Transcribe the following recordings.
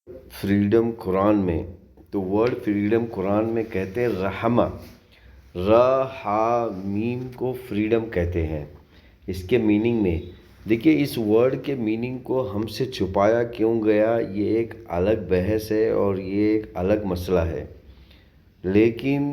Freedom Quran में, तो word freedom Quran में कहते हैं रहमा, र हा मीम को फ्रीडम कहते हैं। इसके मीनिंग में देखिए, इस वर्ड के मीनिंग को हमसे छुपाया क्यों गया, ये एक अलग बहस है और ये एक अलग मसला है। लेकिन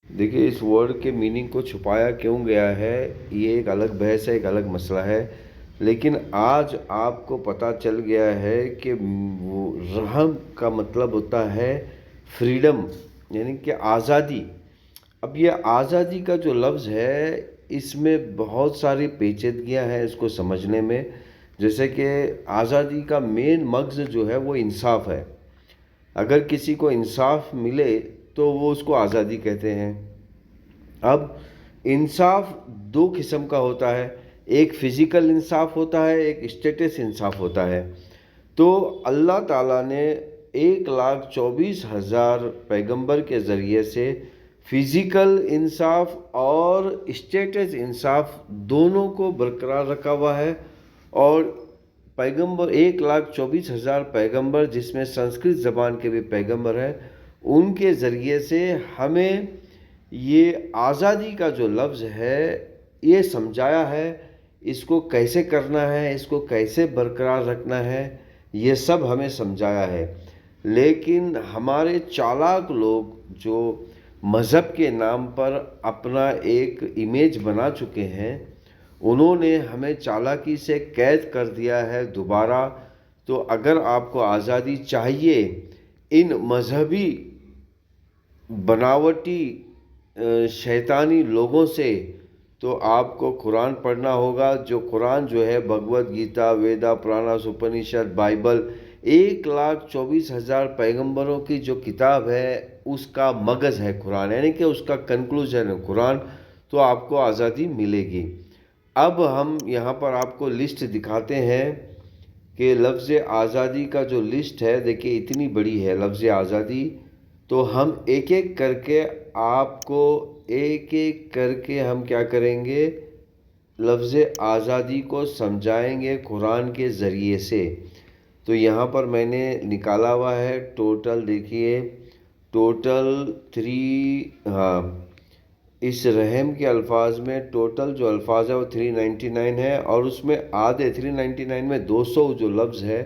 देखिए, इस वर्ड के मीनिंग को छुपाया क्यों गया है, ये एक अलग बहस है, एक अलग मसला है। लेकिन आज आपको पता चल गया है कि वो रहम का मतलब होता है फ्रीडम, यानी कि आज़ादी। अब ये आज़ादी का जो लफ्ज़ है, इसमें बहुत सारी पेचीदगियां हैं इसको समझने में। जैसे कि आज़ादी का मेन मकसद जो है वो इंसाफ है। अगर किसी को इंसाफ मिले तो वो उसको आज़ादी कहते हैं। अब इंसाफ दो किस्म का होता है, एक फ़िज़िकल इंसाफ होता है, एक स्टेटस इंसाफ होता है। तो अल्लाह ताला ने 1,24,000 पैगंबर के ज़रिए से फ़िज़िकल इंसाफ और स्टेटस इंसाफ दोनों को बरकरार रखा हुआ है। और पैगंबर 1,24,000 पैगंबर, जिसमें संस्कृत ज़बान के भी पैगंबर हैं, उनके ज़रिए से हमें ये आज़ादी का जो लफ्ज़ है ये समझाया है। इसको कैसे करना है, इसको कैसे बरकरार रखना है, ये सब हमें समझाया है। लेकिन हमारे चालाक लोग जो मज़हब के नाम पर अपना एक इमेज बना चुके हैं, उन्होंने हमें चालाकी से कैद कर दिया है दोबारा। तो अगर आपको आज़ादी चाहिए इन मजहबी बनावटी शैतानी लोगों से, तो आपको कुरान पढ़ना होगा। जो कुरान जो है, भगवद गीता, वेदा, पुराणास, उपनिषद, बाइबल, 1,24,000 पैगंबरों की जो किताब है उसका मगज़ है कुरान, यानी कि उसका कंक्लूजन है कुरान। तो आपको आज़ादी मिलेगी। अब हम यहाँ पर आपको लिस्ट दिखाते हैं कि लफ्ज़ आज़ादी का जो लिस्ट है, देखिए इतनी बड़ी है लफ्ज़ आज़ादी। तो हम एक एक करके आपको हम क्या करेंगे, लफ्ज़ आज़ादी को समझाएंगे कुरान के ज़रिए से। तो यहाँ पर मैंने निकाला हुआ है टोटल, देखिए टोटल 3, हाँ, इस रहम के अल्फाज में टोटल जो अल्फाज है वो 399 है। और उसमें आधे 399 में 200 जो लफ्ज़ है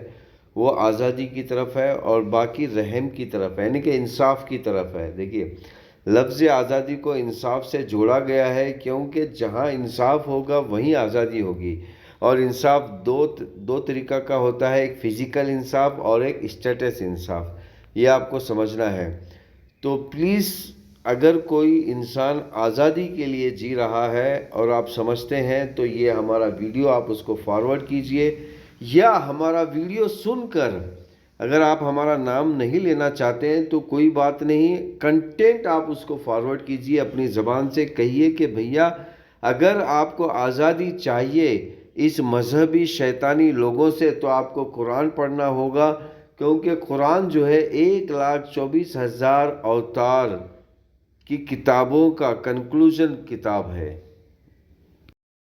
वो आज़ादी की तरफ है और बाकी रहम की तरफ है, यानी कि इंसाफ की तरफ है। देखिए, लफ्ज़ आज़ादी को इंसाफ से जोड़ा गया है, क्योंकि जहाँ इंसाफ होगा वहीं आज़ादी होगी। और इंसाफ दो तरीक़ा का होता है, एक फ़िज़िकल इंसाफ और एक स्टेटस इंसाफ। ये आपको समझना है। तो प्लीज़, अगर कोई इंसान आज़ादी के लिए जी रहा है और आप समझते हैं, तो ये हमारा वीडियो आप उसको फॉरवर्ड कीजिए। या हमारा वीडियो सुनकर अगर आप हमारा नाम नहीं लेना चाहते हैं तो कोई बात नहीं, कंटेंट आप उसको फॉरवर्ड कीजिए, अपनी ज़बान से कहिए कि भैया अगर आपको आज़ादी चाहिए इस मजहबी शैतानी लोगों से, तो आपको कुरान पढ़ना होगा। क्योंकि कुरान जो है 1,24,000 अवतार की किताबों का कंक्लूजन किताब है।